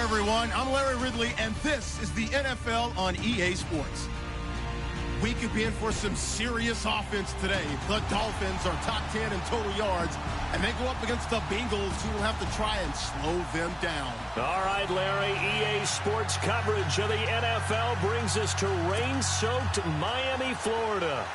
everyone. I'm Larry Ridley, and this is the NFL on EA Sports. We could be in for some serious offense today. The Dolphins are top 10 in total yards, and they go up against the Bengals, who will have to try and slow them down. All right, Larry, EA Sports coverage of the NFL brings us to rain-soaked Miami, Florida.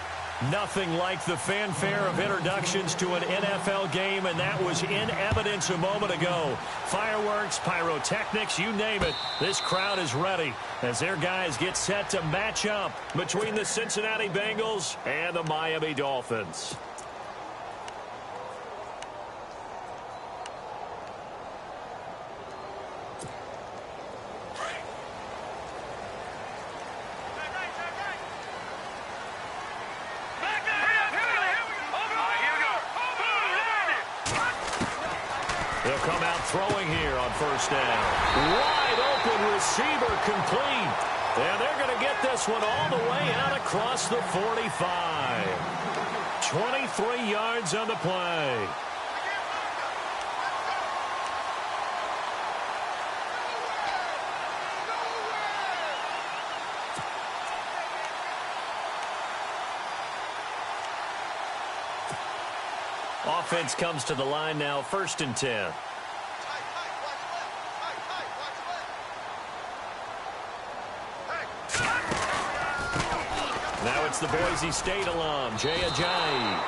Nothing like the fanfare of introductions to an NFL game, and that was in evidence a moment ago. Fireworks, pyrotechnics, you name it. This crowd is ready as their guys get set to match up between the Cincinnati Bengals and the Miami Dolphins. They'll come out throwing here on first down. Wide open receiver complete. And they're going to get this one all the way out across the 45. 23 yards on the play. Offense comes to the line now, 1st and 10. Now it's the Boise State alum, Jay Ajayi.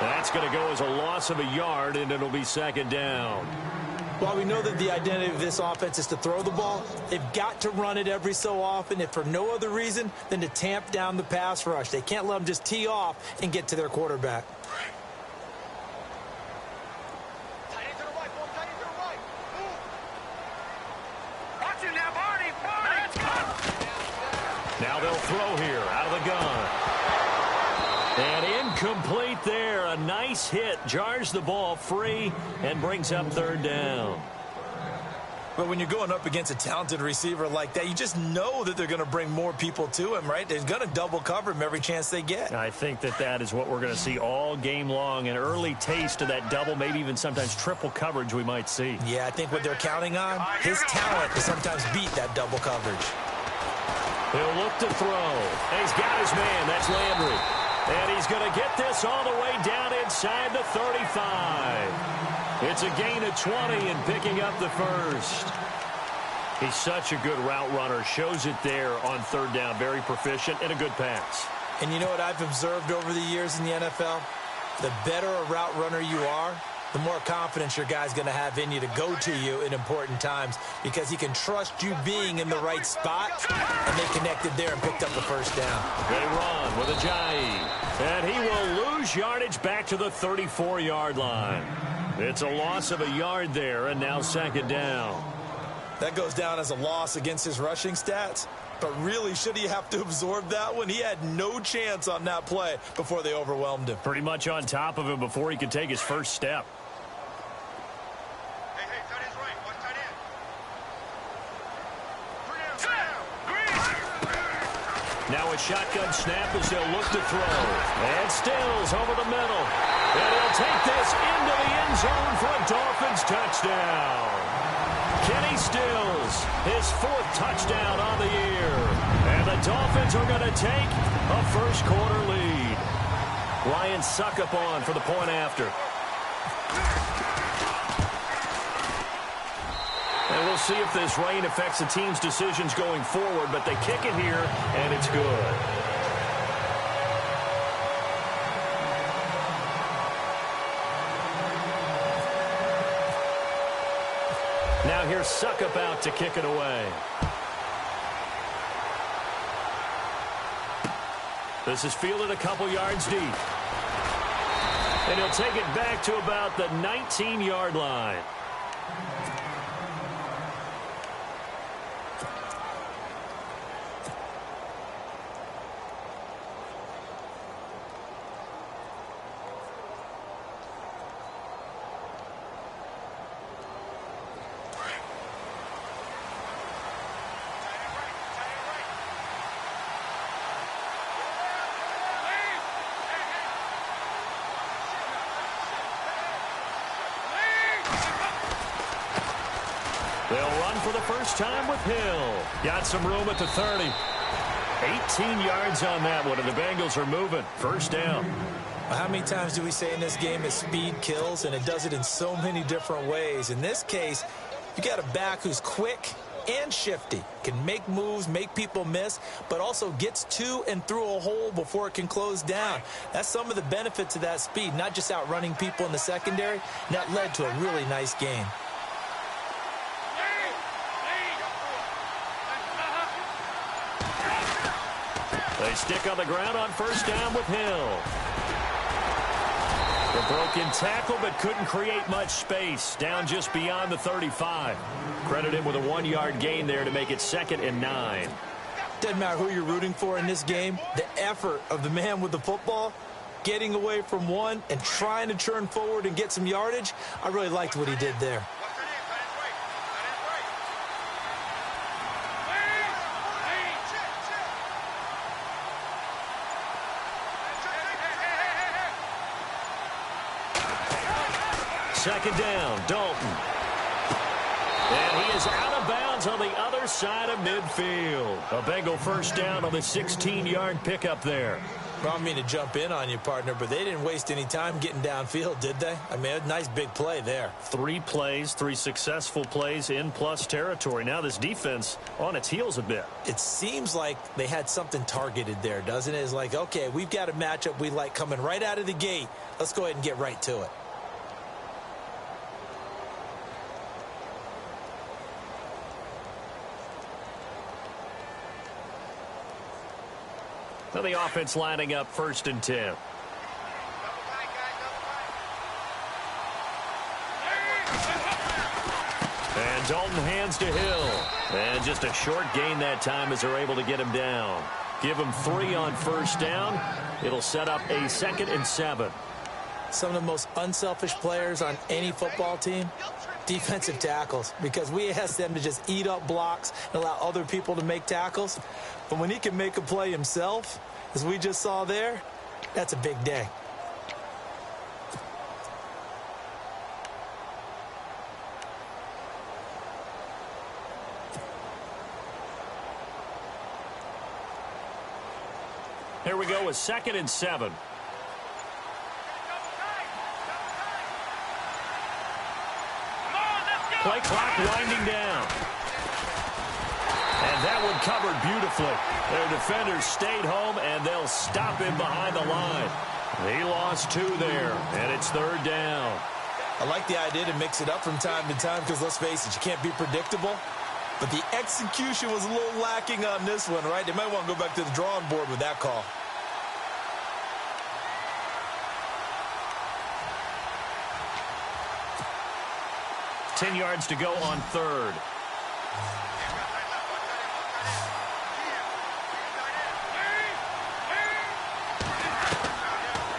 That's going to go as a loss of a yard, and it'll be 2nd down. While we know that the identity of this offense is to throw the ball, they've got to run it every so often, if for no other reason than to tamp down the pass rush. They can't let them just tee off and get to their quarterback. Now they'll throw here out of the gun. And incomplete there. A nice hit. Jars the ball free and brings up 3rd down. But when you're going up against a talented receiver like that, you just know that they're going to bring more people to him, right? They're going to double cover him every chance they get. I think that is what we're going to see all game long. An early taste of that double, maybe even sometimes triple coverage we might see. Yeah, I think what they're counting on, his talent to sometimes beat that double coverage. He'll look to throw. And he's got his man. That's Landry. And he's going to get this all the way down inside the 35. It's a gain of 20 and picking up the 1st. He's such a good route runner. Shows it there on 3rd down. Very proficient and a good pass. And you know what I've observed over the years in the NFL? The better a route runner you are, the more confidence your guy's going to have in you to go to you in important times, because he can trust you being in the right spot, and they connected there and picked up the 1st down. They run with Ajayi, and he will lose yardage back to the 34-yard line. It's a loss of a yard there, and now 2nd down. That goes down as a loss against his rushing stats, but really, should he have to absorb that one? He had no chance on that play before they overwhelmed him. Pretty much on top of him before he could take his first step. Now a shotgun snap as they'll look to throw. And Stills over the middle. And he'll take this into the end zone for a Dolphins touchdown. Kenny Stills, his 4th touchdown on the year. And the Dolphins are going to take a 1st quarter lead. Ryan Suckup on for the point after. And we'll see if this rain affects the team's decisions going forward, but they kick it here, and it's good. Now here's Suckup out to kick it away. This is fielded a couple yards deep. And he'll take it back to about the 19-yard line. run for the first time with Hill. Got some room at the 30. 18 yards on that one, and the Bengals are moving. First down. How many times do we say in this game that speed kills, and it does it in so many different ways? In this case, you got a back who's quick and shifty, can make moves, make people miss, but also gets to and through a hole before it can close down. That's some of the benefits of that speed, not just outrunning people in the secondary. That led to a really nice game. They stick on the ground on first down with Hill. The broken tackle, but couldn't create much space. Down just beyond the 35. Credit him with a 1-yard gain there to make it 2nd and 9. Doesn't matter who you're rooting for in this game. The effort of the man with the football, getting away from one and trying to turn forward and get some yardage, I really liked what he did there. Second down, Dolphin. And he is out of bounds on the other side of midfield. A Bengal first down on the 16-yard pickup there. Well, I don't mean to jump in on you, partner, but they didn't waste any time getting downfield, did they? I mean, a nice big play there. 3 plays, 3 successful plays in plus territory. Now this defense on its heels a bit. It seems like they had something targeted there, doesn't it? It's like, okay, we've got a matchup we like coming right out of the gate. Let's go ahead and get right to it. So the offense lining up 1st and 10. And Dalton hands to Hill. And just a short gain that time as they're able to get him down. Give him 3 on first down. It'll set up a 2nd and 7. Some of the most unselfish players on any football team, defensive tackles, because we ask them to just eat up blocks and allow other people to make tackles. But when he can make a play himself, as we just saw there, that's a big day. Here we go with 2nd and 7. Play clock winding down. And that one covered beautifully. Their defenders stayed home, and they'll stop him behind the line. He lost 2 there, and it's 3rd down. I like the idea to mix it up from time to time because, let's face it, you can't be predictable. But the execution was a little lacking on this one, right? They might want to go back to the drawing board with that call. Ten yards to go on 3rd.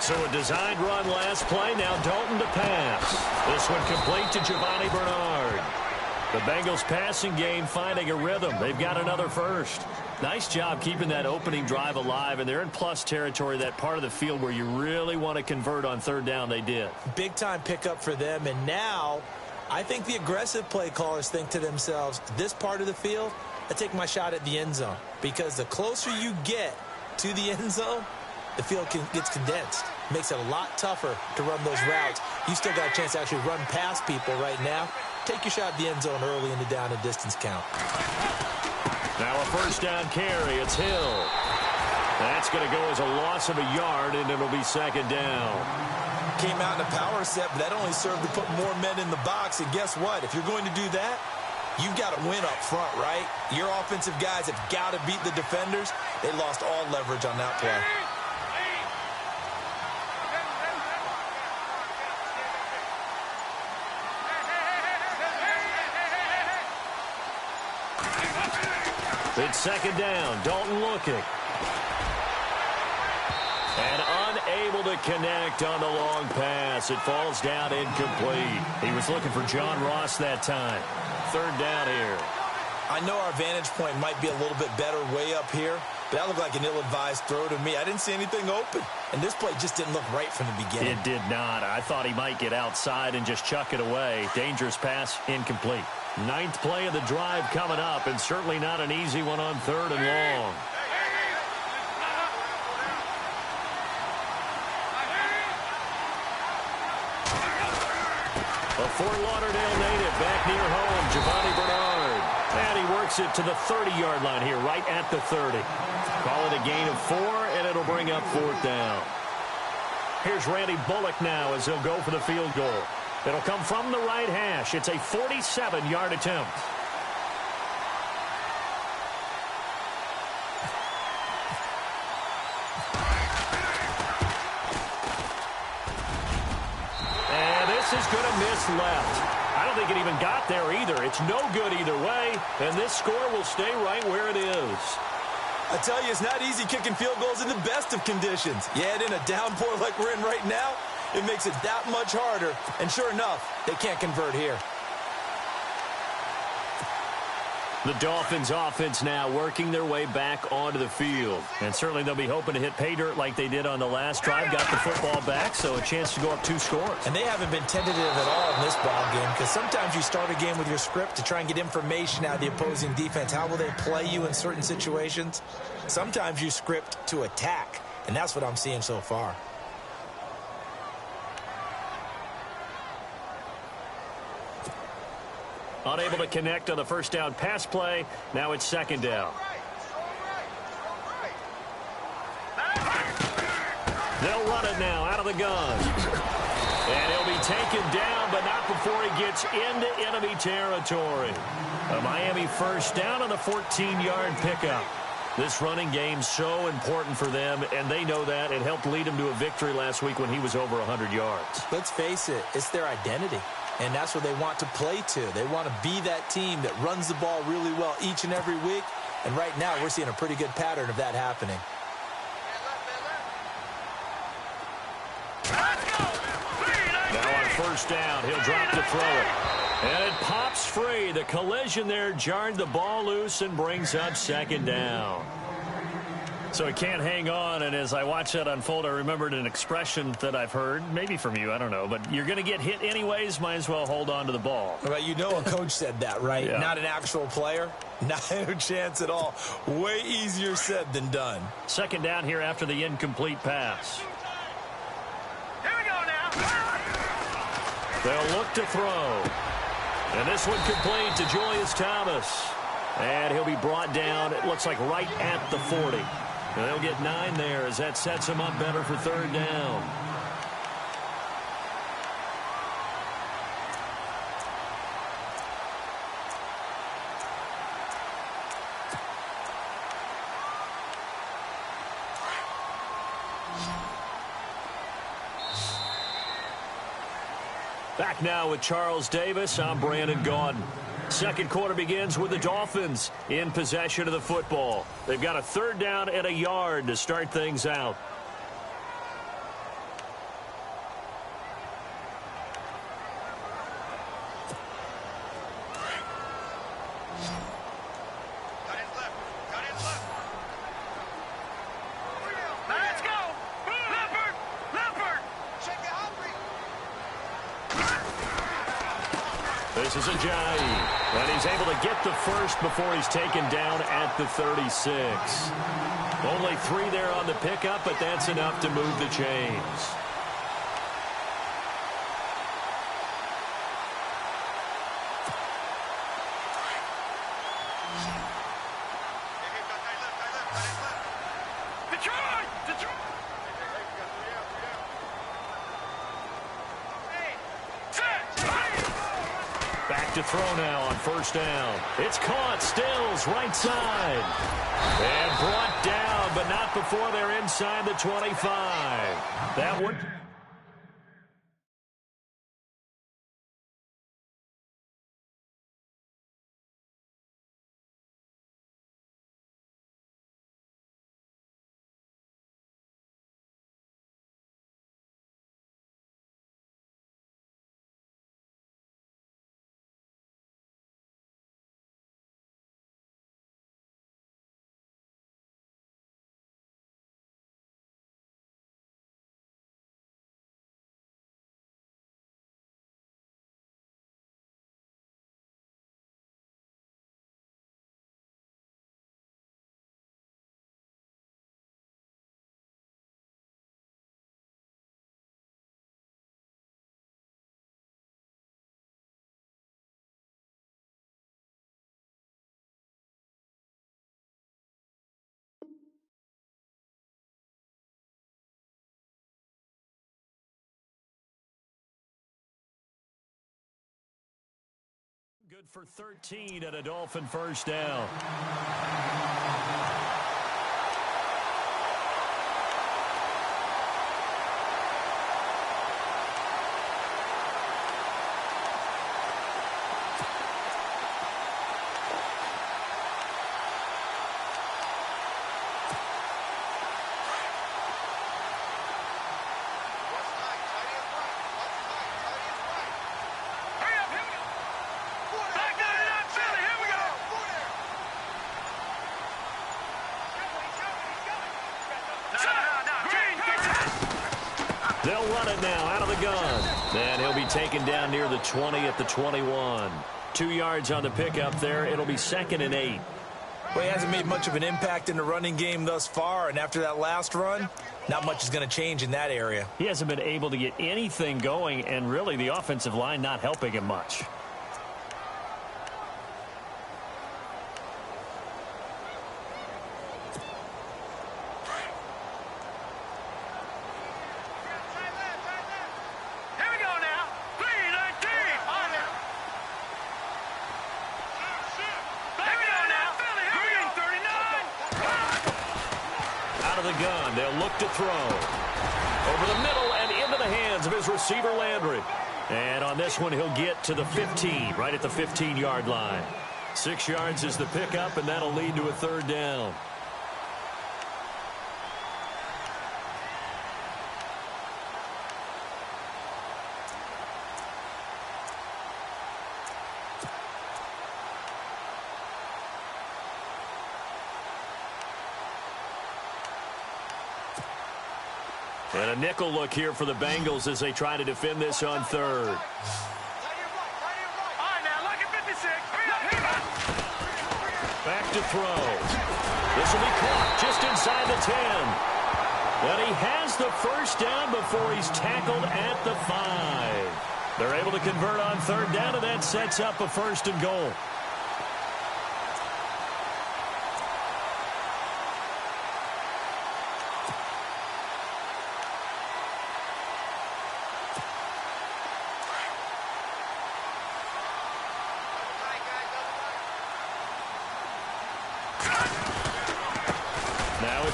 So a designed run last play. Now Dalton to pass. This one complete to Giovanni Bernard. The Bengals passing game finding a rhythm. They've got another first. Nice job keeping that opening drive alive, and they're in plus territory, that part of the field where you really want to convert on 3rd down. They did. Big time pickup for them, and now I think the aggressive play callers think to themselves, this part of the field, I take my shot at the end zone. Because the closer you get to the end zone, the field gets condensed. Makes it a lot tougher to run those routes. You still got a chance to actually run past people right now. Take your shot at the end zone early in the down and distance count. Now a first down carry. It's Hill. That's going to go as a loss of a yard, and it'll be 2nd down. Came out in a power set, but that only served to put more men in the box. And guess what? If you're going to do that, you've got to win up front, right? Your offensive guys have got to beat the defenders. They lost all leverage on that play. It's 2nd down. Dalton looking. And unable to connect on the long pass. It falls down incomplete. He was looking for John Ross that time. 3rd down here. I know our vantage point might be a little bit better way up here, but that looked like an ill-advised throw to me. I didn't see anything open, and this play just didn't look right from the beginning. It did not. I thought he might get outside and just chuck it away. Dangerous pass, incomplete. Ninth play of the drive coming up, and certainly not an easy one on 3rd and long. A Fort Lauderdale native back near home, Giovanni Bernard. And he works it to the 30-yard line here, right at the 30. Call it a gain of 4, and it'll bring up 4th down. Here's Randy Bullock now as he'll go for the field goal. It'll come from the right hash. It's a 47-yard attempt. And this is going to miss left. I don't think it even got there either. It's no good either way, and this score will stay right where it is. I tell you, it's not easy kicking field goals in the best of conditions. You add in a downpour like we're in right now, it makes it that much harder. And sure enough, they can't convert here. The Dolphins offense now working their way back onto the field. And certainly they'll be hoping to hit pay dirt like they did on the last drive. Got the football back, so a chance to go up 2 scores. And they haven't been tentative at all in this ball game, because sometimes you start a game with your script to try and get information out of the opposing defense. How will they play you in certain situations? Sometimes you script to attack, and that's what I'm seeing so far. Unable to connect on the first down pass play. Now it's 2nd down. They'll run it now out of the gun. And he'll be taken down, but not before he gets into enemy territory. A Miami first down on the 14-yard pickup. This running game so important for them, and they know that. It helped lead them to a victory last week when he was over 100 yards. Let's face it, it's their identity. And that's what they want to play to. They want to be that team that runs the ball really well each and every week. And right now, we're seeing a pretty good pattern of that happening. Now on first down, he'll drop to throw it. And it pops free. The collision there jarred the ball loose and brings up 2nd down. So he can't hang on, and as I watch that unfold, I remembered an expression that I've heard, maybe from you, I don't know, but you're going to get hit anyways, might as well hold on to the ball. Well, you know a coach said that, right? Yeah. Not an actual player. Not a chance at all. Way easier said than done. 2nd down here after the incomplete pass. Here we go now. They'll look to throw. And this one complete to Julius Thomas. And he'll be brought down, it looks like right at the 40. And they'll get 9 there as that sets them up better for 3rd down. Back now with Charles Davis. I'm Brandon Gaudin. Second quarter begins with the Dolphins in possession of the football. They've got a 3rd down and a yard to start things out. Let's go. Leopard. Shake it hungry. This is Ajayi. And he's able to get the first before he's taken down at the 36. Only 3 there on the pickup, but that's enough to move the chains. Back to throw now on first down. It's caught. Stills right side. And brought down, but not before they're inside the 25. That would... Good for 13 and a Dolphin first down. They'll run it now out of the gun. And he'll be taken down near the 20 at the 21. 2 yards on the pickup there. It'll be 2nd and 8. Well, he hasn't made much of an impact in the running game thus far, and after that last run, not much is going to change in that area. He hasn't been able to get anything going, and really the offensive line not helping him much. They'll look to throw. Over the middle and into the hands of his receiver, Landry. And on this one, he'll get to the 15, right at the 15-yard line. 6 yards is the pickup, and that'll lead to a 3rd down. And a nickel look here for the Bengals as they try to defend this on 3rd. Back to throw. This will be caught just inside the 10. And he has the first down before he's tackled at the 5. They're able to convert on 3rd down, and that sets up a 1st and goal.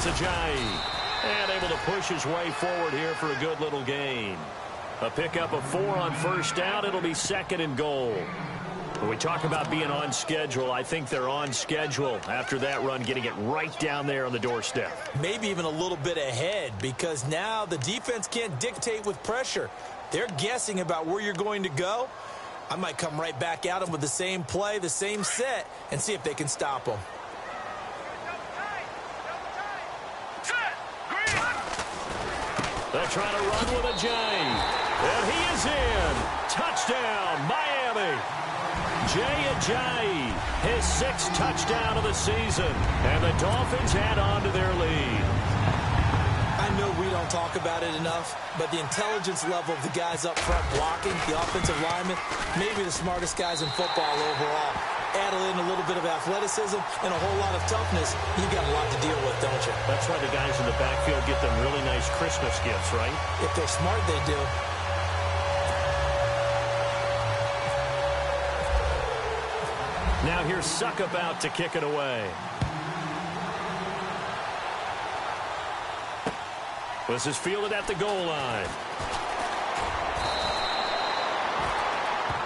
Ajayi, and able to push his way forward here for a good little gain. A pickup of 4 on 1st down. It'll be 2nd and goal. When we talk about being on schedule, I think they're on schedule after that run, getting it right down there on the doorstep. Maybe even a little bit ahead, because now the defense can't dictate with pressure. They're guessing about where you're going to go. I might come right back at them with the same play, the same set, and see if they can stop them. They'll try to run with Ajayi. And he is in. Touchdown, Miami. Jay Ajayi, his 6th touchdown of the season. And the Dolphins add on to their lead. I know we don't talk about it enough, but the intelligence level of the guys up front blocking, the offensive linemen, maybe the smartest guys in football overall. Add in a little bit of athleticism and a whole lot of toughness, you got a lot to deal with, don't you? That's why the guys in the backfield get them really nice Christmas gifts, right? If they're smart, they do. Now here's Suckup out to kick it away. This is fielded at the goal line.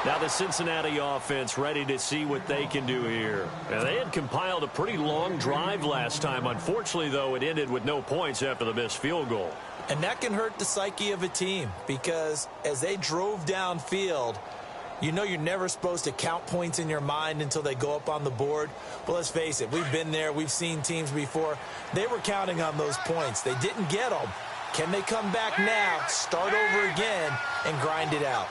Now the Cincinnati offense ready to see what they can do here. Now, they had compiled a pretty long drive last time. Unfortunately, though, it ended with no points after the missed field goal. And that can hurt the psyche of a team, because as they drove downfield, you know you're never supposed to count points in your mind until they go up on the board. Well, let's face it, we've been there. We've seen teams before. They were counting on those points. They didn't get them. Can they come back now, start over again, and grind it out?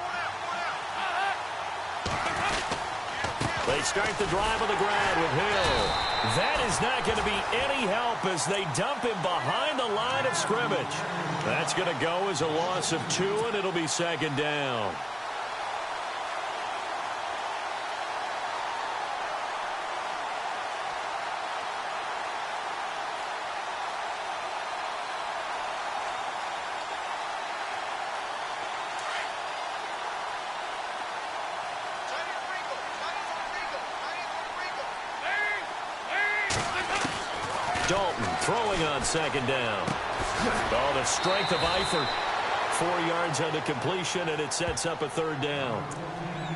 They start the drive on the ground with Hill. That is not going to be any help as they dump him behind the line of scrimmage. That's going to go as a loss of 2, and it'll be 2nd down. Dalton throwing on second down. Oh, the strength of Eifert. 4 yards on the completion, and it sets up a third down.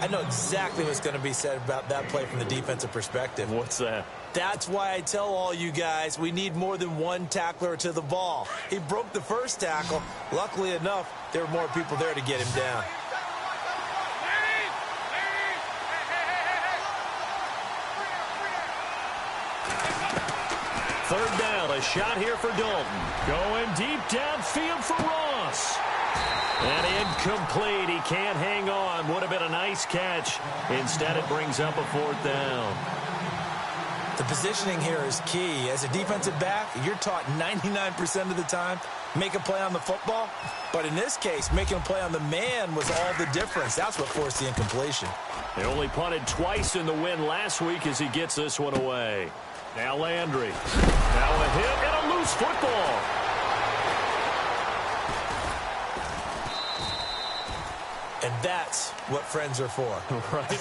I know exactly what's going to be said about that play from the defensive perspective. What's that? That's why I tell all you guys we need more than one tackler to the ball. He broke the first tackle. Luckily enough, there were more people there to get him down. Third down, a shot here for Dalton. Going deep downfield for Ross. And incomplete. He can't hang on. Would have been a nice catch. Instead, it brings up a fourth down. The positioning here is key. As a defensive back, you're taught 99% of the time, make a play on the football. But in this case, making a play on the man was all the difference. That's what forced the incompletion. They only punted twice in the win last week as he gets this one away. Now Landry. Now a hit and a loose football. And that's what friends are for. Right?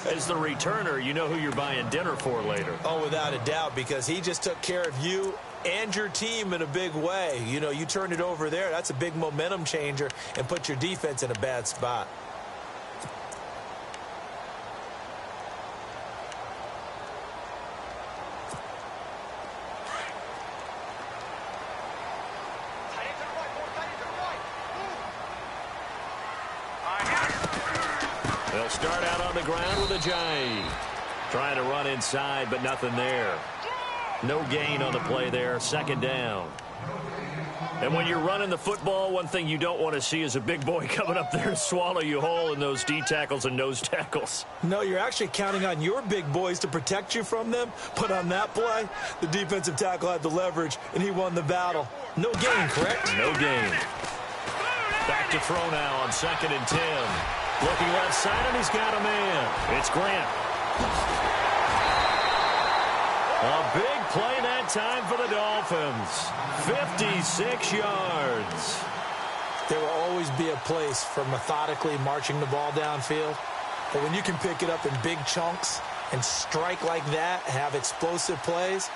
As the returner, you know who you're buying dinner for later. Oh, without a doubt, because he just took care of you and your team in a big way. You know, you turned it over there. That's a big momentum changer and put your defense in a bad spot. They'll start out on the ground with a J. Trying to run inside, but nothing there. No gain on the play there. Second down. And when you're running the football, one thing you don't want to see is a big boy coming up there and swallow you whole in those D tackles and nose tackles. No, you're actually counting on your big boys to protect you from them. But on that play, the defensive tackle had the leverage, and he won the battle. No gain, correct? No gain. Back to throw now on 2nd and 10. Looking left side, and he's got a man. It's Grant. A big play that time for the Dolphins. 56 yards. There will always be a place for methodically marching the ball downfield. But when you can pick it up in big chunks and strike like that, have explosive plays,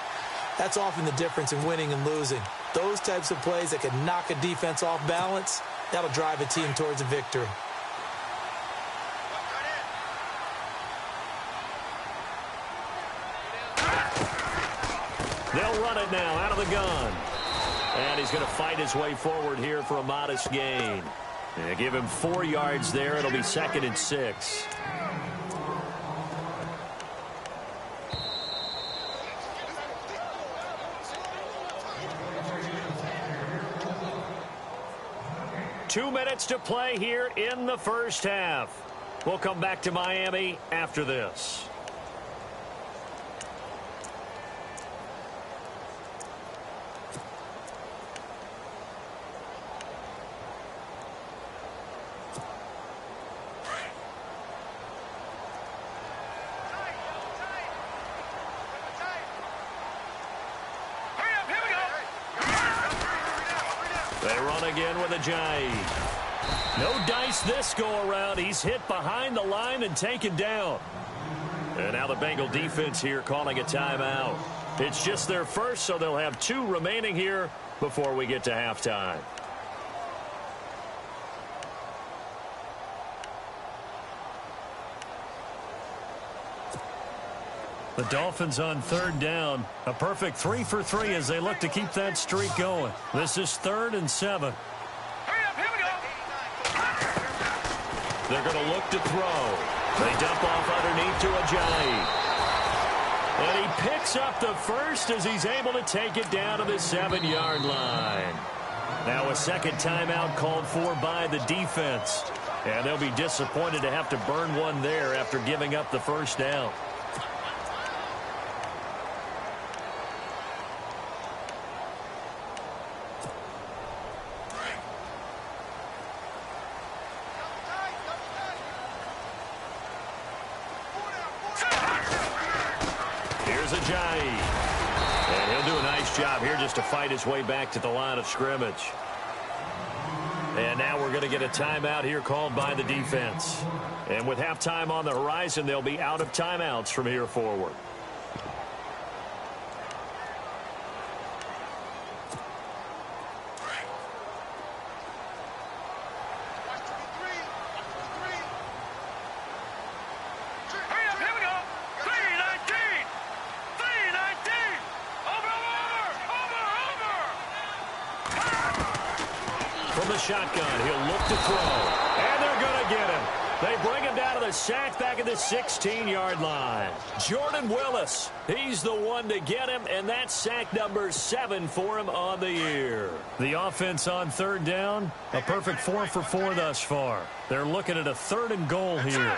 that's often the difference in winning and losing. Those types of plays that can knock a defense off balance, that'll drive a team towards a victory. They'll run it now out of the gun. And he's going to fight his way forward here for a modest gain. They give him 4 yards there. It'll be 2nd and 6. Two minutes to play here in the first half. We'll come back to Miami after this. They run again with a J. No dice this go-around. He's hit behind the line and taken down. And now the Bengal defense here calling a timeout. It's just their first, so they'll have 2 remaining here before we get to halftime. The Dolphins on 3rd down. A perfect 3 for 3 as they look to keep that streak going. This is 3rd and 7. They're going to look to throw. They dump off underneath to Ajayi. And he picks up the first as he's able to take it down to the 7-yard line. Now a second timeout called for by the defense. And they'll be disappointed to have to burn one there after giving up the first down. And he'll do a nice job here just to fight his way back to the line of scrimmage. And now we're going to get a timeout here called by the defense. And with halftime on the horizon, they'll be out of timeouts from here forward. the shotgun. He'll look to throw. And they're going to get him. They bring him down to the sack back at the 16-yard line. Jordan Willis, he's the one to get him, and that's sack number 7 for him on the year. The offense on third down, a perfect 4 for 4 thus far. They're looking at a 3rd and goal here.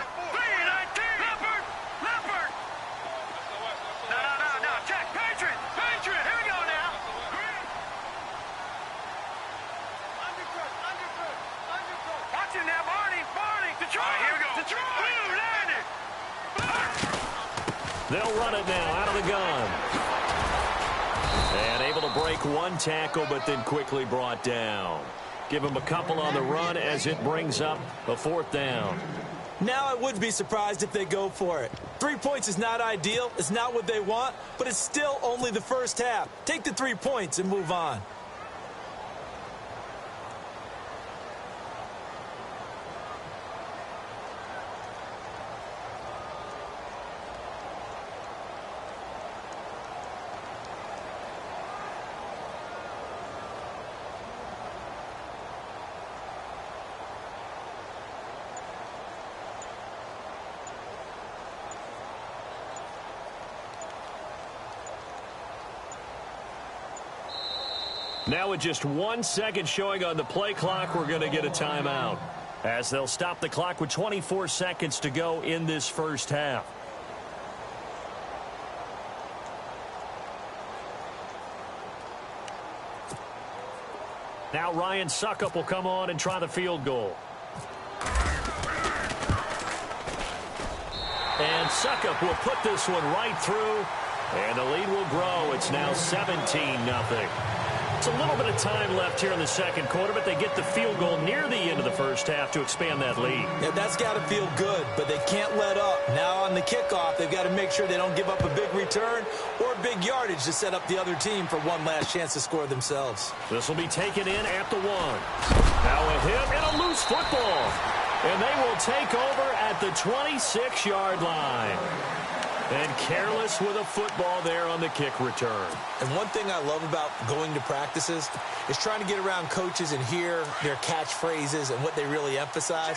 They'll run it now out of the gun. And able to break one tackle, but then quickly brought down. Give him a couple on the run as it brings up a 4th down. Now I wouldn't be surprised if they go for it. 3 points is not ideal. It's not what they want, but it's still only the first half. Take the 3 points and move on. Now with just 1 second showing on the play clock, we're going to get a timeout, as they'll stop the clock with 24 seconds to go in this first half. Now Ryan Suckup will come on and try the field goal. And Suckup will put this one right through, and the lead will grow. It's now 17-0. It's a little bit of time left here in the second quarter, but they get the field goal near the end of the first half to expand that lead. Yeah, that's got to feel good, but they can't let up. Now on the kickoff, they've got to make sure they don't give up a big return or big yardage to set up the other team for one last chance to score themselves. This will be taken in at the 1. Now a hit and a loose football. And they will take over at the 26-yard line. And careless with a football there on the kick return. And one thing I love about going to practices is trying to get around coaches and hear their catchphrases and what they really emphasize.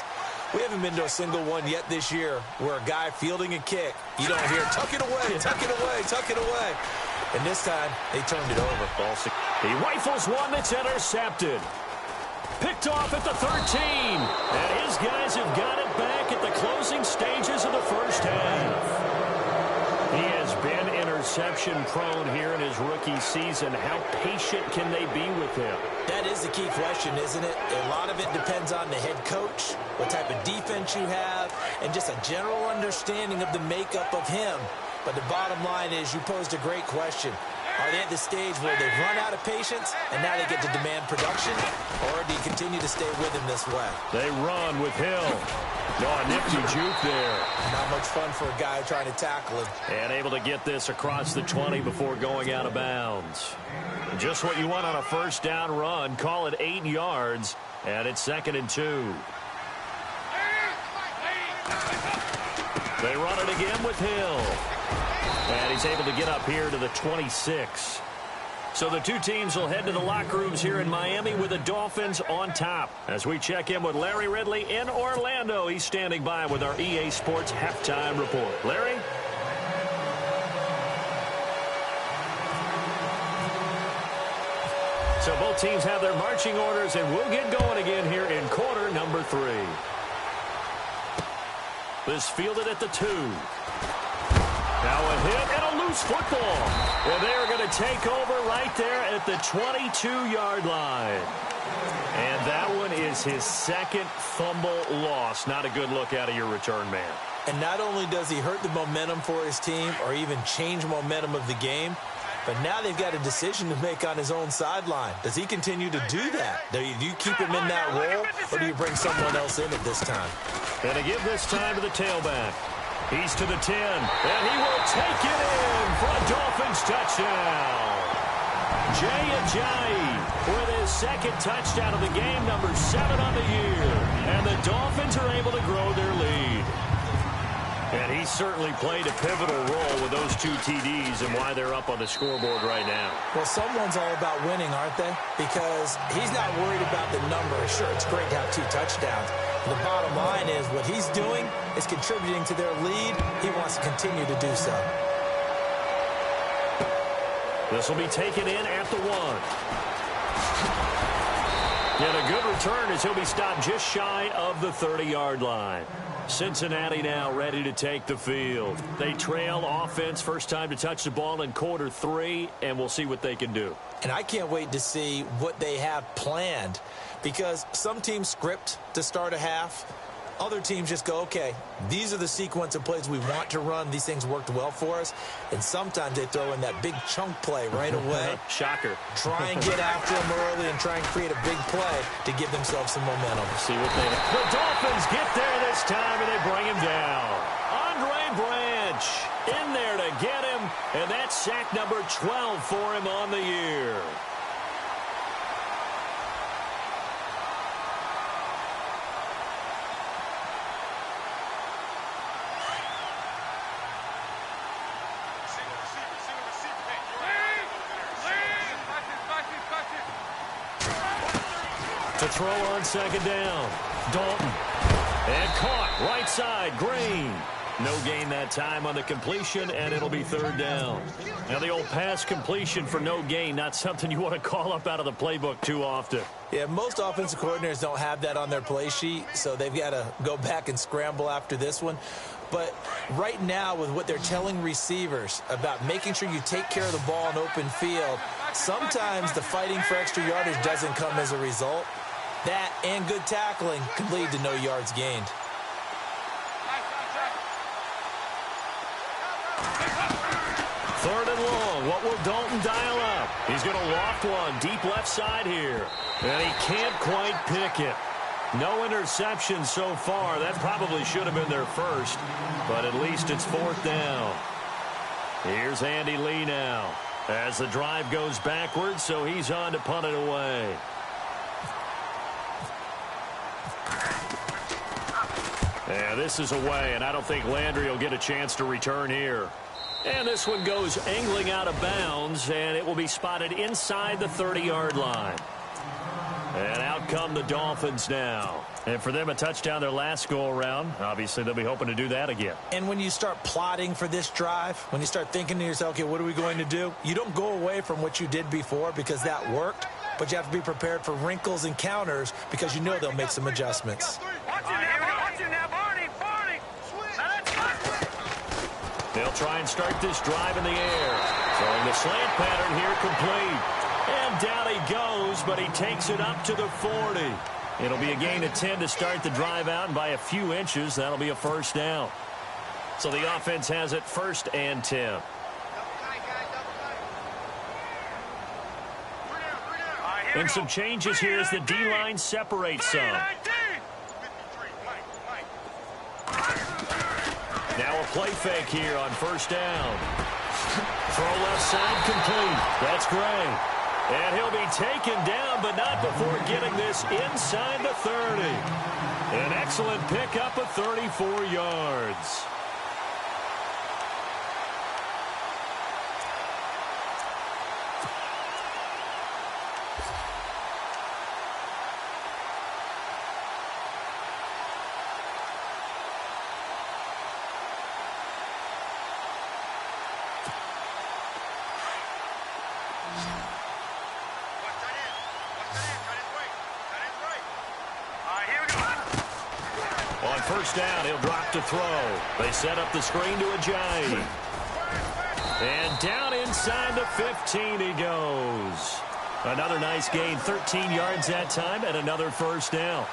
We haven't been to a single one yet this year where a guy fielding a kick, you don't hear, tuck it away, tuck it away, tuck it away. And this time, they turned it over. He rifles one that's intercepted. Picked off at the 13. And his guys have got it back at the closing stages of the first half. He has been interception-prone here in his rookie season. How patient can they be with him? That is the key question, isn't it? A lot of it depends on the head coach, what type of defense you have, and just a general understanding of the makeup of him. But the bottom line is you posed a great question. Are they at the stage where they've run out of patience and now they get to demand production? Or do you continue to stay with him this way? They run with Hill. No, a nifty juke there. Not much fun for a guy trying to tackle him. And able to get this across the 20 before going out of bounds. Just what you want on a first down run. Call it 8 yards. And it's 2nd and 2. They run it again with Hill. And he's able to get up here to the 26. So the two teams will head to the locker rooms here in Miami with the Dolphins on top. As we check in with Larry Ridley in Orlando, he's standing by with our EA Sports Halftime Report. Larry? So both teams have their marching orders, and we'll get going again here in quarter number 3. This fielded at the 2. Now a hit and a loose football. And they are going to take over right there at the 22-yard line. And that one is his 2nd fumble loss. Not a good look out of your return man. And not only does he hurt the momentum for his team or even change momentum of the game, but now they've got a decision to make on his own sideline. Does he continue to do that? Do you keep him in that role, or do you bring someone else in at this time? And to give this time to the tailback. He's to the 10, and he will take it in for a Dolphins touchdown. Jay Ajayi with his 2nd touchdown of the game, number 7 on the year. And the Dolphins are able to grow their lead. And he certainly played a pivotal role with those 2 TDs and why they're up on the scoreboard right now. Well, someone's all about winning, aren't they? Because he's not worried about the number. Sure, it's great to have 2 touchdowns. The bottom line is what he's doing is contributing to their lead. He wants to continue to do so. This will be taken in at the 1. And a good return as he'll be stopped just shy of the 30-yard line. Cincinnati now ready to take the field. They trail offense, first time to touch the ball in quarter 3, and we'll see what they can do. And I can't wait to see what they have planned, because some teams script to start a half. Other teams just go, okay, these are the sequence of plays we want to run. These things worked well for us. And sometimes they throw in that big chunk play right away. Shocker. Try and get after them early and try and create a big play to give themselves some momentum. See what they have. The Dolphins get there this time, and they bring him down. Andre Branch in there to get him, and that's sack number 12 for him on the year. To throw on second down. Dalton. And caught right side. Green. No gain that time on the completion, and it'll be 3rd down. Now the old pass completion for no gain, not something you want to call up out of the playbook too often. Yeah, most offensive coordinators don't have that on their play sheet, so they've got to go back and scramble after this one. But right now, with what they're telling receivers about making sure you take care of the ball in open field, sometimes the fighting for extra yardage doesn't come as a result. That and good tackling can lead to no yards gained. Third and long. What will Dalton dial up? He's going to loft one deep left side here. And he can't quite pick it. No interceptions so far. That probably should have been their first. But at least it's 4th down. Here's Andy Lee now as the drive goes backwards, so he's on to punt it away. Yeah, this is away, and I don't think Landry will get a chance to return here. And this one goes angling out of bounds, and it will be spotted inside the 30-yard line. And out come the Dolphins now. And for them, a touchdown their last go-around. Obviously, they'll be hoping to do that again. And when you start plotting for this drive, when you start thinking to yourself, okay, what are we going to do? You don't go away from what you did before because that worked, but you have to be prepared for wrinkles and counters because you know they'll make some adjustments. They'll try and start this drive in the air. Throwing the slant pattern here complete. And down he goes, but he takes it up to the 40. It'll be a gain of 10 to start the drive out, and by a few inches, that'll be a 1st down. So the offense has it 1st and 10. And some changes here as the D-line separates some. Now a play fake here on 1st down. Throw left side complete. That's Gray. And he'll be taken down, but not before getting this inside the 30. An excellent pickup of 34 yards. On 1st down, he'll drop to throw. They set up the screen to Ajayi. And down inside the 15 he goes. Another nice gain, 13 yards that time, and another 1st down.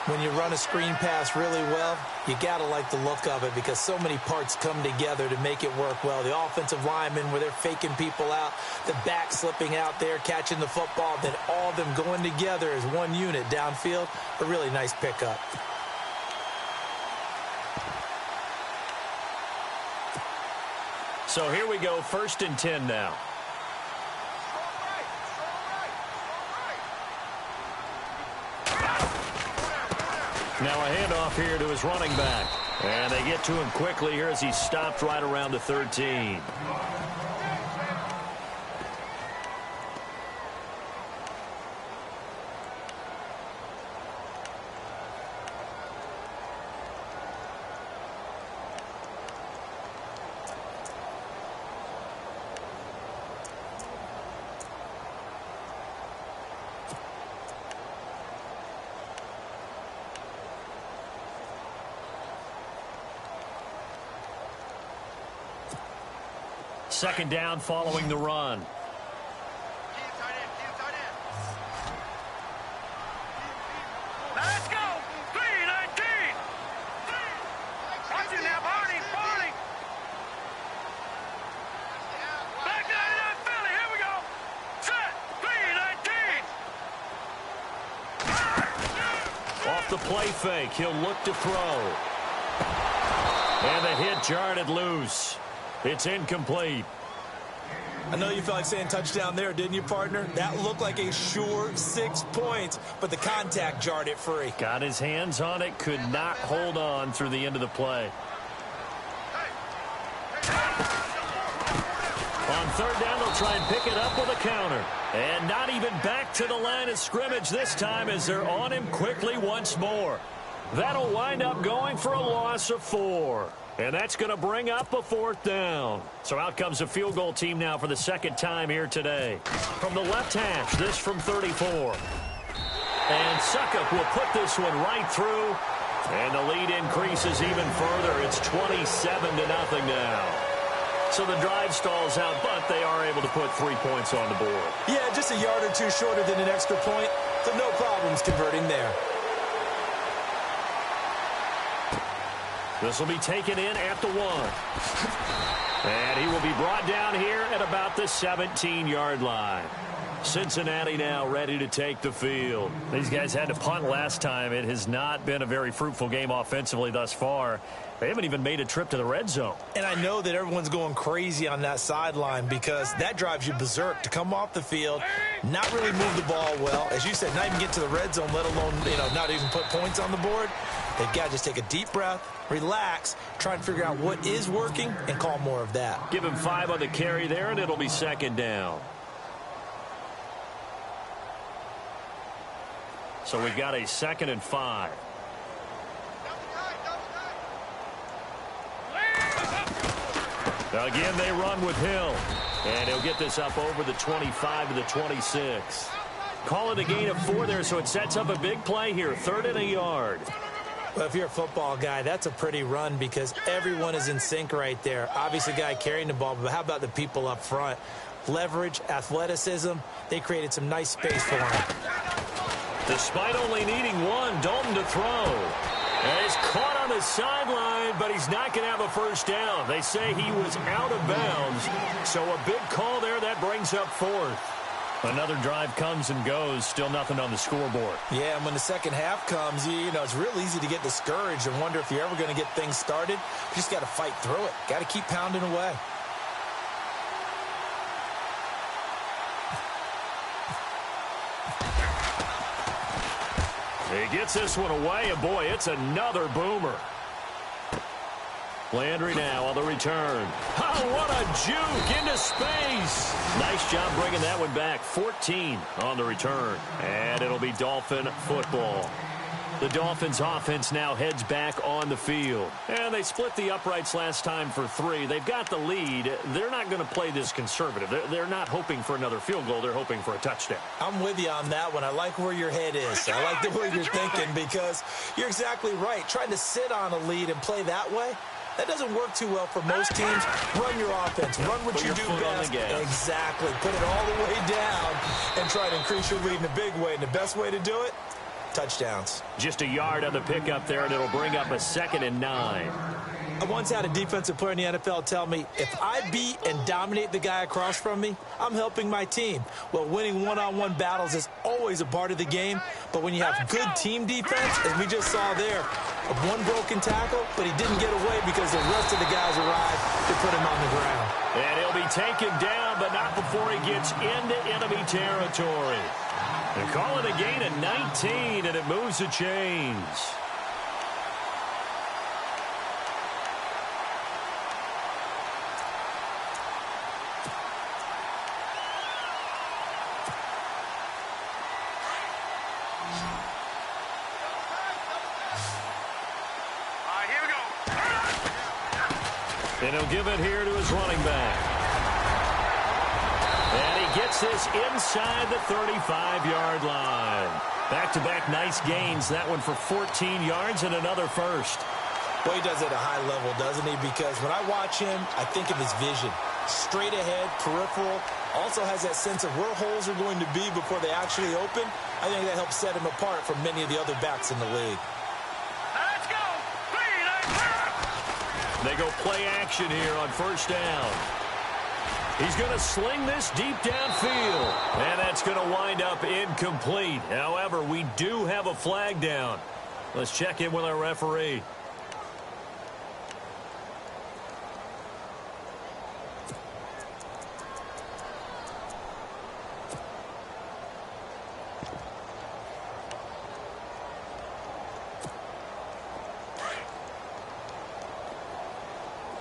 When you run a screen pass really well, you got to like the look of it because so many parts come together to make it work well. The offensive linemen, where they're faking people out, the back slipping out there, catching the football, then all of them going together as one unit downfield. A really nice pickup. So here we go, 1st and 10 now. Now a handoff here to his running back. And they get to him quickly here as he stopped right around the 13. Second down following the run. Let's go! 319! Watch it now, Barney! Barney! Back 99 Philly, here we go! Set! 319! Off the play fake, he'll look to throw. And the hit jarred it loose. It's incomplete. I know you felt like saying touchdown there, didn't you, partner? That looked like a sure 6 points, but the contact jarred it free. Got his hands on it, could not hold on through the end of the play. On third down, they'll try and pick it up with a counter. And not even back to the line of scrimmage this time as they're on him quickly once more. That'll wind up going for a loss of 4. And that's going to bring up a fourth down. So out comes a field goal team now for the second time here today. From the left hash, this from 34. And Suckup will put this one right through. And the lead increases even further. It's 27-0 now. So the drive stalls out, but they are able to put 3 points on the board. Yeah, just a yard or two shorter than an extra point. So no problems converting there. This will be taken in at the 1. And he will be brought down here at about the 17-yard line. Cincinnati now ready to take the field. These guys had to punt last time. It has not been a very fruitful game offensively thus far. They haven't even made a trip to the red zone. And I know that everyone's going crazy on that sideline because that drives you berserk to come off the field, not really move the ball well. As you said, not even get to the red zone, let alone, not even put points on the board. They've got to just take a deep breath, relax, try and figure out what is working, and call more of that. Give him 5 on the carry there, and it'll be second down. So we've got a 2nd and 5. Now again, they run with Hill. And he'll get this up over the 25 to the 26. Call it a gain of 4 there, so it sets up a big play here. 3rd and a yard. Well, if you're a football guy, that's a pretty run because everyone is in sync right there. Obviously, the guy carrying the ball, but how about the people up front? Leverage, athleticism, they created some nice space for him. Despite only needing 1, Dalton to throw. And he's caught on the sideline, but he's not going to have a first down. They say he was out of bounds, so a big call there that brings up 4th. Another drive comes and goes, still nothing on the scoreboard. Yeah, and when the second half comes, it's real easy to get discouraged and wonder if you're ever going to get things started. You just got to fight through it. Got to keep pounding away. He gets this one away, and boy, it's another boomer. Landry now on the return. Oh, what a juke into space. Nice job bringing that one back. 14 on the return. And it'll be Dolphin football. The Dolphins offense now heads back on the field. And they split the uprights last time for 3. They've got the lead. They're not going to play this conservative. They're not hoping for another field goal. They're hoping for a touchdown. I'm with you on that one. I like where your head is. I like the way you're thinking because you're exactly right. Trying to sit on a lead and play that way, that doesn't work too well for most teams. Run your offense. Run what you do best. Exactly. Put it all the way down and try to increase your lead in a big way. And the best way to do it, touchdowns. Just a yard on the pickup there, and it'll bring up a 2nd and 9. I once had a defensive player in the NFL tell me, if I beat and dominate the guy across from me, I'm helping my team. Well, winning one-on-one battles is always a part of the game, but when you have good team defense, as we just saw there, one broken tackle, but he didn't get away because the rest of the guys arrived to put him on the ground. And he'll be taken down, but not before he gets into enemy territory. They call it a gain of 19, and it moves the chains. And he'll give it here to his running back. And he gets this inside the 35-yard line. Back-to-back nice gains. That one for 14 yards and another first. Well, he does it at a high level, doesn't he? Because when I watch him, I think of his vision. Straight ahead, peripheral. Also has that sense of where holes are going to be before they actually open. I think that helps set him apart from many of the other backs in the league. Let's go. They go play action here on first down. He's going to sling this deep downfield. And that's going to wind up incomplete. However, we do have a flag down. Let's check in with our referee.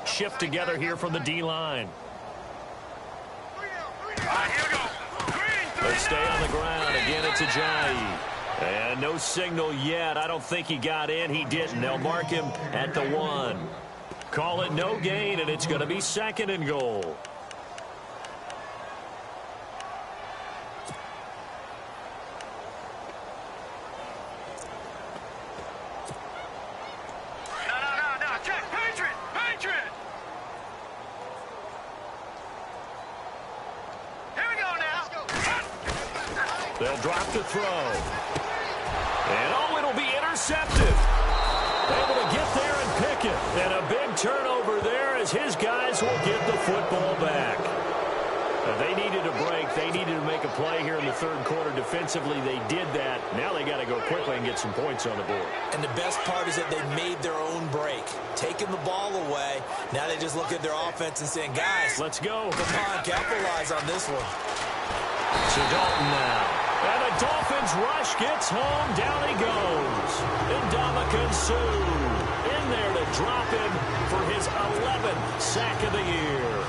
Shift together here from the D-line. They stay on the ground. Again, it's Ajayi. And no signal yet. I don't think he got in. He didn't. They'll mark him at the 1. Call it no gain, and it's going to be 2nd and goal. They'll drop the throw. And, oh, it'll be intercepted. Able to get there and pick it. And a big turnover there as his guys will get the football back. They needed a break. They needed to make a play here in the third quarter defensively. They did that. Now they got to go quickly and get some points on the board. And the best part is that they made their own break. Taking the ball away. Now they just look at their offense and saying, guys, let's go. Come on, capitalize on this one. So Dalton now. And the Dolphins rush gets home. Down he goes. nika007's in there to drop him for his 11th sack of the year.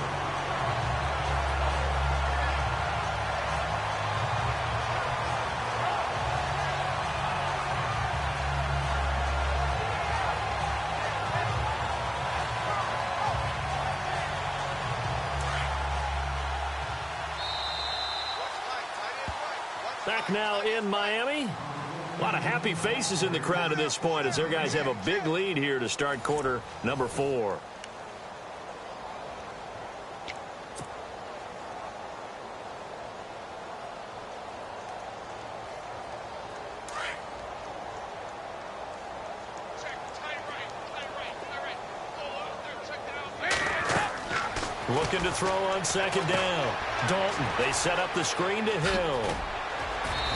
Back now in Miami. A lot of happy faces in the crowd at this point as their guys have a big lead here to start quarter number 4. Looking to throw on 2nd down. Dalton, they set up the screen to Hill.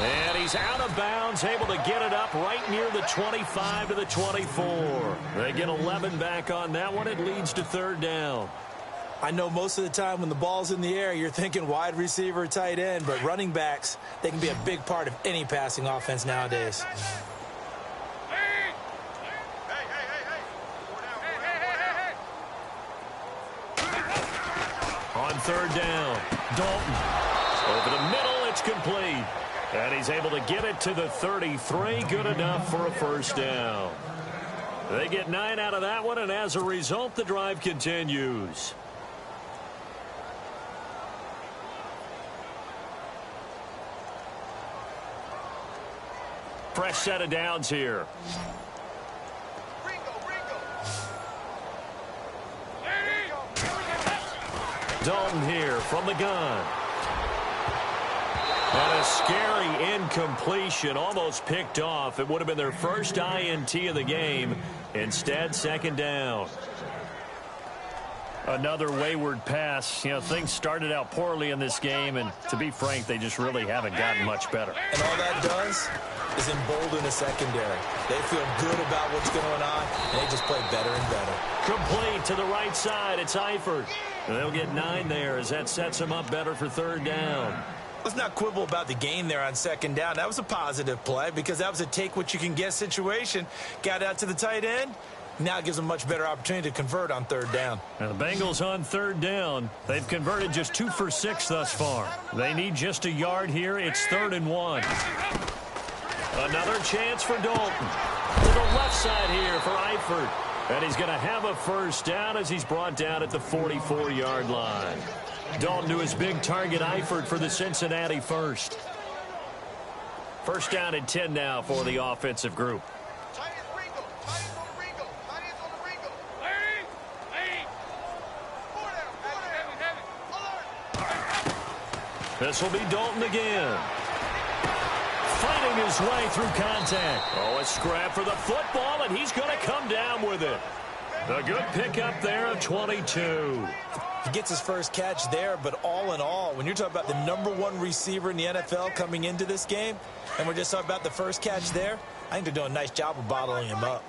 And he's out of bounds, able to get it up right near the 25 to the 24. They get 11 back on that one. It leads to 3rd down. I know most of the time when the ball's in the air, you're thinking wide receiver, tight end, but running backs, they can be a big part of any passing offense nowadays. On 3rd down, Dalton. Over the middle, it's complete. And he's able to get it to the 33. Good enough for a 1st down. They get 9 out of that one, and as a result, the drive continues. Fresh set of downs here. Dalton here from the gun. And a scary incompletion, almost picked off. It would have been their first INT of the game. Instead, 2nd down. Another wayward pass. You know, things started out poorly in this game, and to be frank, they just really haven't gotten much better. And all that does is embolden the secondary. They feel good about what's going on, and they just play better and better. Complete to the right side. It's Eifert. They'll get 9 there as that sets them up better for 3rd down. Let's not quibble about the gain there on 2nd down. That was a positive play because that was a take-what-you-can-get situation. Got out to the tight end. Now it gives them a much better opportunity to convert on 3rd down. Now the Bengals on 3rd down. They've converted just 2 for 6 thus far. They need just a yard here. It's 3rd and 1. Another chance for Dalton. To the left side here for Eifert. And he's going to have a first down as he's brought down at the 44-yard line. Dalton to his big target, Eifert for the Cincinnati first. First down and 10 now for the offensive group. This will be Dalton again. Fighting his way through contact. Oh, a scrap for the football, and he's going to come down with it. A good pickup there of 22. He gets his first catch there, but all in all, when you're talking about the #1 receiver in the NFL coming into this game, and we're just talking about the first catch there, I think they're doing a nice job of bottling him up.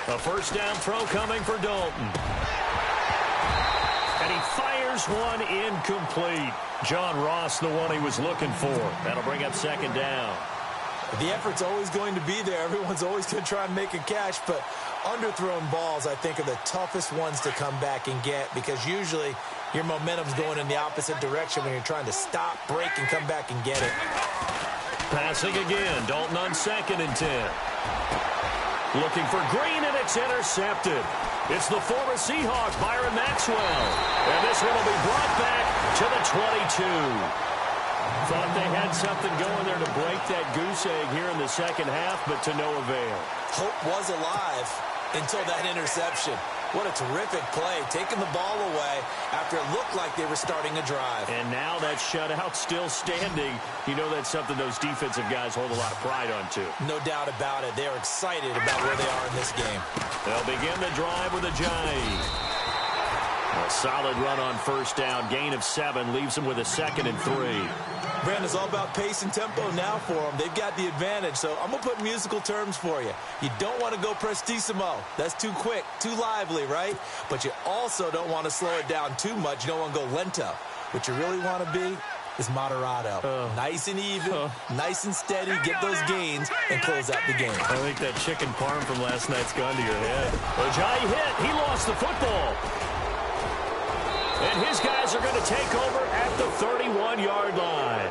A first down throw coming for Dalton. And he fires one incomplete. John Ross, the one he was looking for. That'll bring up second down. The effort's always going to be there. Everyone's always going to try and make a catch, but underthrown balls, I think, are the toughest ones to come back and get because usually your momentum's going in the opposite direction when you're trying to stop, break, and come back and get it. Passing again. Dalton on 2nd and 10. Looking for Green, and it's intercepted. It's the former Seahawk, Byron Maxwell. And this one will be brought back to the 22. Thought they had something going there to break that goose egg here in the second half, but to no avail. Hope was alive until that interception. What a terrific play, taking the ball away after it looked like they were starting a drive. And now that shutout still standing. You know that's something those defensive guys hold a lot of pride on, too. No doubt about it. They're excited about where they are in this game. They'll begin the drive with a jive. A solid run on first down. Gain of 7 leaves them with a 2nd and 3. Brandon, it's all about pace and tempo now for them. They've got the advantage, so I'm going to put musical terms for you. You don't want to go prestissimo. That's too quick, too lively, right? But you also don't want to slow it down too much. You don't want to go lento. What you really want to be is moderato. Nice and even, nice and steady, get those gains, and close out the game. I think that chicken parm from last night's gone to your head. Ojai hit. He lost the football. And his guys are going to take over at the 31-yard line.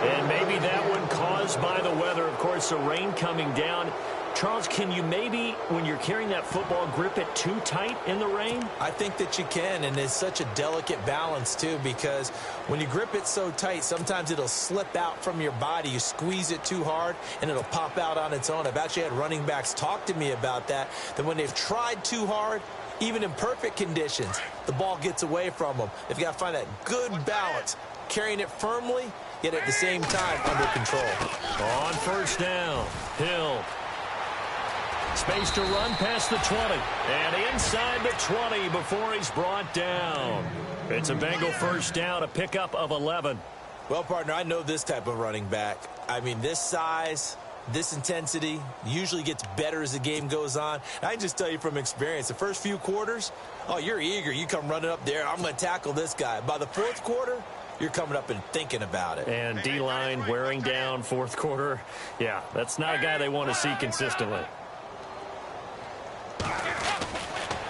And maybe that one caused by the weather. Of course, the rain coming down. Charles, can you maybe, when you're carrying that football, grip it too tight in the rain? I think that you can, and it's such a delicate balance, too, because when you grip it so tight, sometimes it'll slip out from your body. You squeeze it too hard, and it'll pop out on its own. I've actually had running backs talk to me about that when they've tried too hard, even in perfect conditions, the ball gets away from them. They've got to find that good balance, carrying it firmly, yet at the same time under control. On first down, Hill. Space to run past the 20. And inside the 20 before he's brought down. It's a Bengal first down, a pickup of 11. Well, partner, I know this type of running back. I mean, this size, this intensity usually gets better as the game goes on. And I can just tell you from experience, the first few quarters, oh, you're eager. You come running up there. I'm going to tackle this guy. By the fourth quarter, you're coming up and thinking about it. And D-line wearing down fourth quarter. Yeah, that's not a guy they want to see consistently.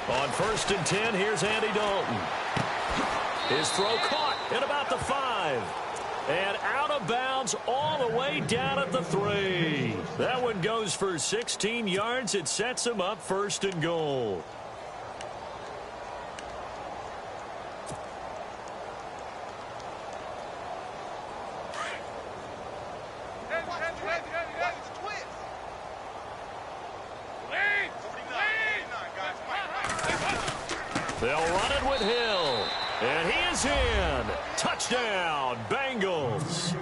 On first and 10, here's Andy Dalton. His throw caught at about the 5. And out of bounds all the way down at the 3. That one goes for 16 yards. It sets him up first and goal. They'll run it with Hill. And he is in. Touchdown, Bengals.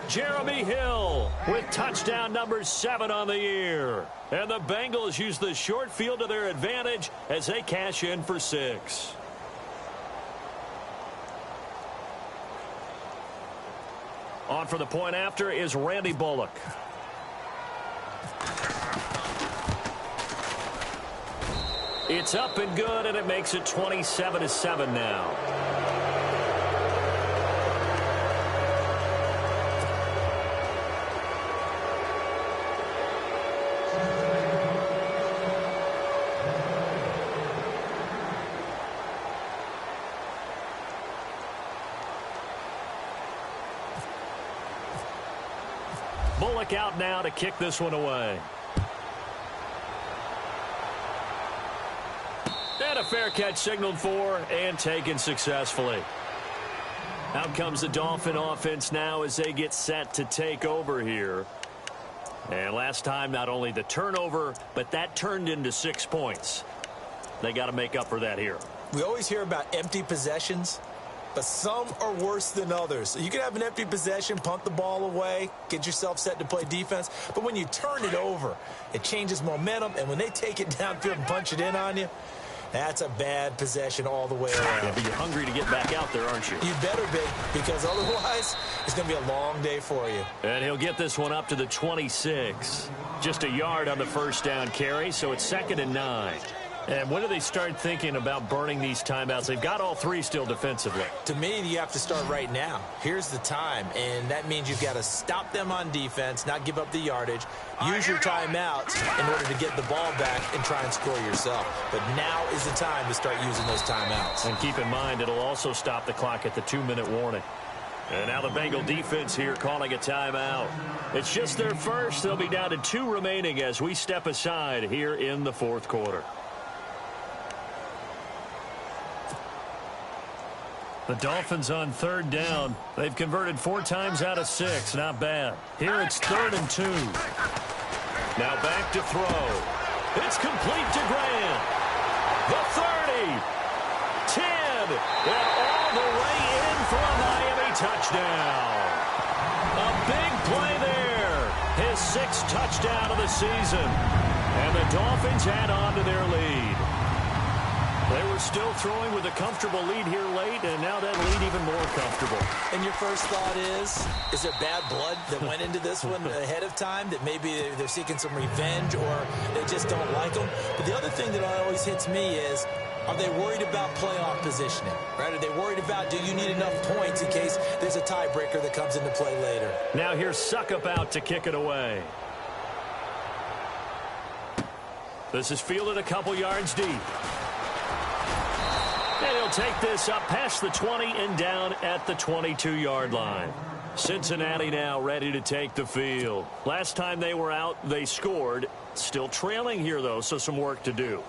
Jeremy Hill with touchdown number 7 on the year. And the Bengals use the short field to their advantage as they cash in for 6. On for the point after is Randy Bullock. It's up and good, and it makes it 27-7 now. look out now to kick this one away. And a fair catch signaled for and taken successfully. Out comes the Dolphin offense now as they get set to take over here. And last time, not only the turnover, but that turned into 6 points. They got to make up for that here. We always hear about empty possessions, but some are worse than others. So you can have an empty possession, punt the ball away, get yourself set to play defense. But when you turn it over, it changes momentum. And when they take it downfield and punch it in on you, that's a bad possession all the way around. Yeah, but you're hungry to get back out there, aren't you? You better be, because otherwise it's going to be a long day for you. And he'll get this one up to the 26. Just a yard on the first down carry, so it's 2nd and 9. And when do they start thinking about burning these timeouts? They've got all 3 still defensively. To me, you have to start right now. Here's the time, and that means you've got to stop them on defense, not give up the yardage, use your timeouts in order to get the ball back and try and score yourself. But now is the time to start using those timeouts. And keep in mind, it'll also stop the clock at the 2-minute warning. And now the Bengal defense here calling a timeout. It's just their first. They'll be down to 2 remaining as we step aside here in the 4th quarter. The Dolphins on 3rd down. They've converted 4 times out of 6. Not bad. Here it's 3rd and 2. Now back to throw. It's complete to Grant. The 30. 10. And all the way in for a Miami touchdown. A big play there. His 6th touchdown of the season. And the Dolphins add on to their lead. They were still throwing with a comfortable lead here late, and now that lead even more comfortable. And your first thought is there bad blood that went into this one ahead of time, that maybe they're seeking some revenge or they just don't like them? But the other thing that always hits me is, are they worried about playoff positioning? Right? Are they worried about, do you need enough points in case there's a tiebreaker that comes into play later? Now here's Suckup out to kick it away. This is fielded a couple yards deep. And he'll take this up past the 20 and down at the 22-yard line. Cincinnati now ready to take the field. Last time they were out, they scored. Still trailing here, though, so some work to do.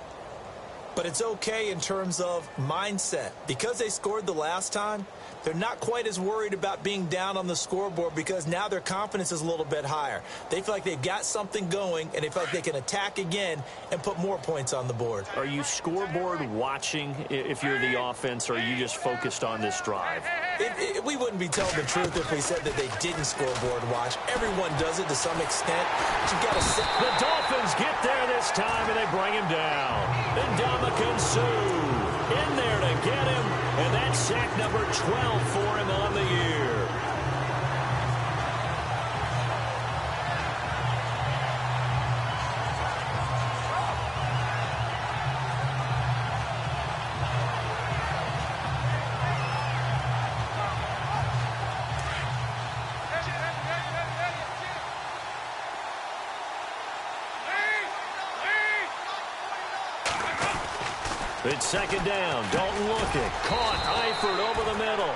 But it's okay in terms of mindset. Because they scored the last time, they're not quite as worried about being down on the scoreboard because now their confidence is a little bit higher. They feel like they've got something going, and they feel like they can attack again and put more points on the board. Are you scoreboard watching if you're the offense, or are you just focused on this drive? We wouldn't be telling the truth if we said that they didn't scoreboard watch. Everyone does it to some extent. But you've got to sit. The Dolphins get there this time, and they bring him down. And nika007's in there to get him, and that's sack number 12 for him on the year. It's 2nd down. Dalton looking. Caught. Eifert over the middle.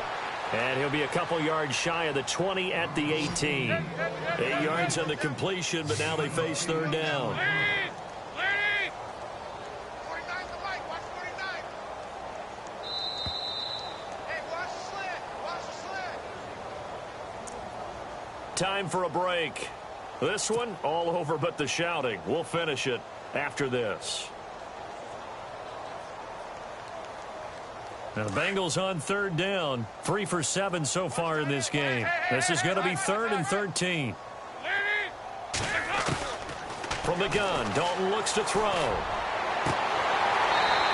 And he'll be a couple yards shy of the 20 at the 18. 8 yards on the completion, but now they face 3rd down. Time for a break. This one, all over but the shouting. We'll finish it after this. Now the Bengals on 3rd down. 3 for 7 so far in this game. This is going to be 3rd and 13. From the gun, Dalton looks to throw.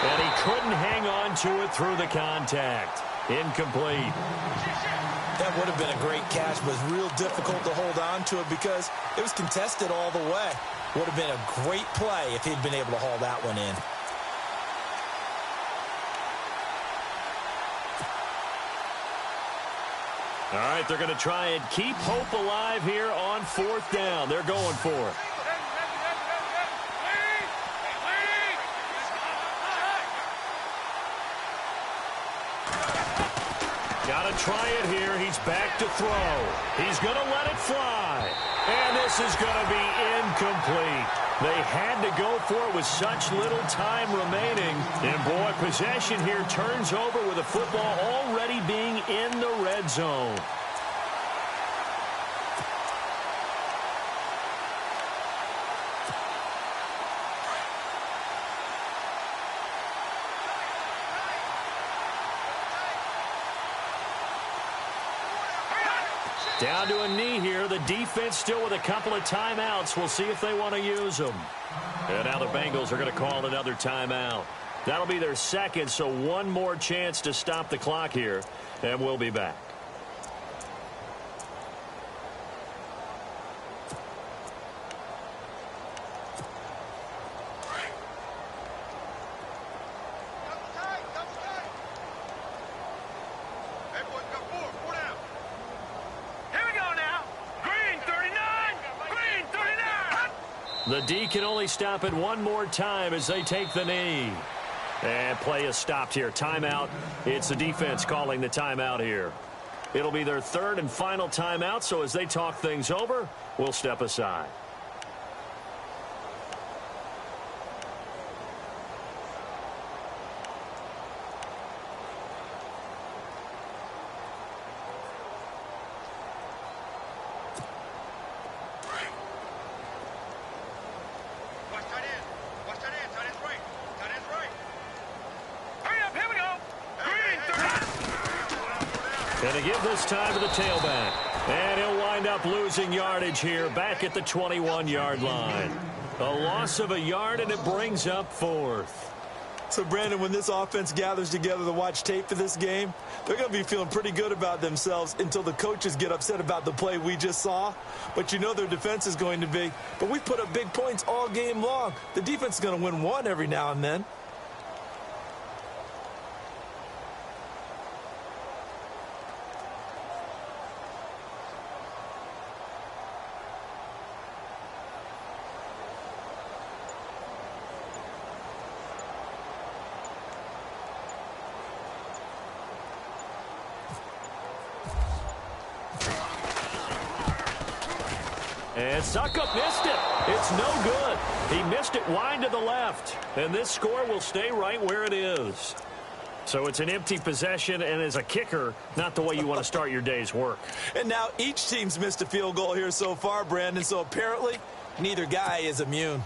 And he couldn't hang on to it through the contact. Incomplete. That would have been a great catch, but it's real difficult to hold on to it because it was contested all the way. Would have been a great play if he'd been able to haul that one in. All right, they're going to try and keep hope alive here on 4th down. They're going for it. Got to try it here. He's back to throw. He's going to let it fly. And this is going to be incomplete. They had to go for it with such little time remaining. And, boy, possession here turns over with the football already being in the red zone. Down to a knee here. The defense still with a couple of timeouts. We'll see if they want to use them. And now the Bengals are going to call another timeout. That'll be their second, so one more chance to stop the clock here, and we'll be back. The D can only stop it one more time as they take the knee. And play is stopped here. Timeout. It's the defense calling the timeout here. It'll be their third and final timeout, so as they talk things over, we'll step aside. And to give this time to the tailback. And he'll wind up losing yardage here back at the 21-yard line. A loss of a yard, and it brings up fourth. So, Brandon, when this offense gathers together to watch tape for this game, they're going to be feeling pretty good about themselves until the coaches get upset about the play we just saw. But you know their defense is going to be. But we've put up big points all game long. The defense is going to win one every now and then. And Suckup missed it. It's no good. He missed it wide to the left. And this score will stay right where it is. So it's an empty possession, and as a kicker, not the way you want to start your day's work. And now each team's missed a field goal here so far, Brandon, so apparently neither guy is immune.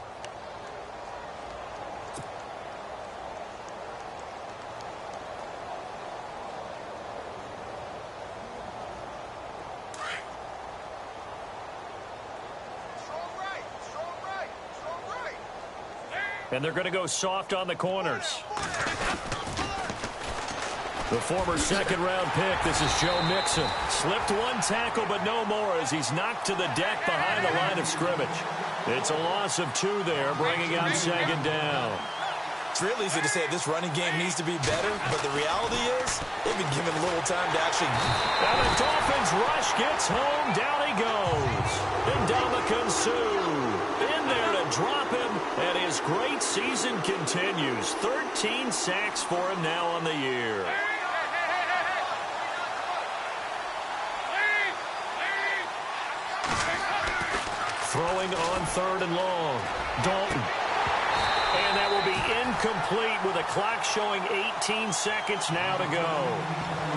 And they're going to go soft on the corners. The former second-round pick, this is Joe Mixon. Slipped one tackle, but no more as he's knocked to the deck behind the line of scrimmage. It's a loss of 2 there, bringing out second down. It's real easy to say this running game needs to be better, but the reality is they've been given little time to actually... And the Dolphins rush gets home. Down he goes. And Dominican Sue in there to drop him, and his great season continues. 13 sacks for him now on the year. Throwing on 3rd and long. Dalton. And that will be incomplete with a clock showing 18 seconds now to go.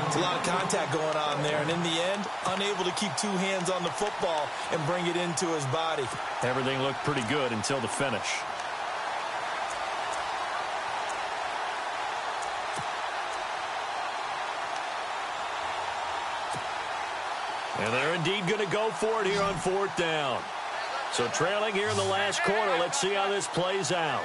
It's a lot of contact going on there, and in the end, unable to keep 2 hands on the football and bring it into his body. Everything looked pretty good until the finish. And they're indeed going to go for it here on 4th down. So trailing here in the last quarter, let's see how this plays out.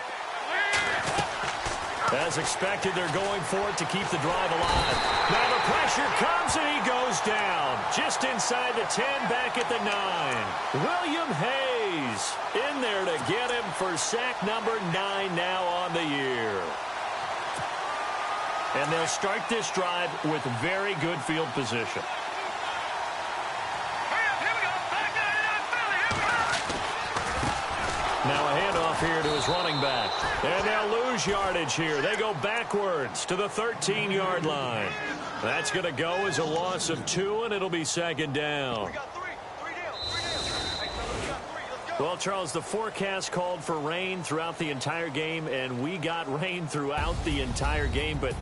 As expected, they're going for it to keep the drive alive. Now the pressure comes, and he goes down. Just inside the 10, back at the 9. William Hayes in there to get him for sack number 9 now on the year. And they'll start this drive with very good field position. Now a handoff here to his Bengals running back. And they'll lose yardage here. They go backwards to the 13-yard line. That's going to go as a loss of 2, and it'll be second down. Well, Charles, the forecast called for rain throughout the entire game, and we got rain throughout the entire game, but